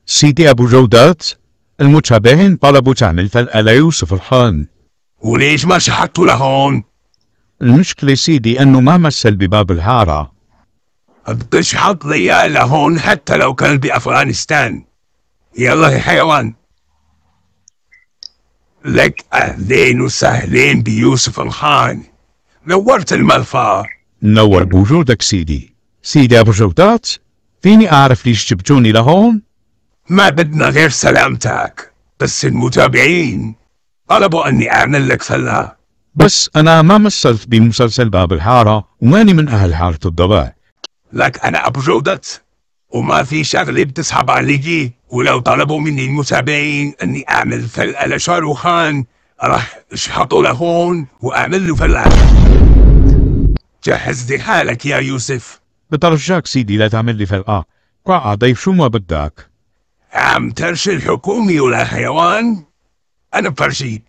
سيدي أبو جودات، المتابعين طلبوا تعمل فلقة ليوسف الخان. وليش ما شحطوا لهون؟ المشكلة سيدي أنه ما مثل بباب الحارة. بتشحط لي إياه لهون حتى لو كان بأفغانستان. يلا يا حيوان. لك أهلين وسهلين بيوسف الخان، نورت الملفى. نور بوجودك سيدي. سيدي أبو جودات، فيني أعرف ليش جبتوني لهون؟ ما بدنا غير سلامتك، بس المتابعين طلبوا أني أعمل لك فلة. بس أنا ما مثلت بمسلسل باب الحارة وماني من أهل حارة الضباع. لك أنا أبو جودة وما في شغلة بتسحب علي، ولو طلبوا مني المتابعين أني أعمل فلقة لشاروخان راح اشحطه لهون وأعمل له فلقة. جهز لي حالك يا يوسف. بترجاك سيدي لا تعمل لي فلقة، قاعة ضيف شو ما بدك. عم ترشي الحكومي ولا حيوان؟ أنا بفرجيك.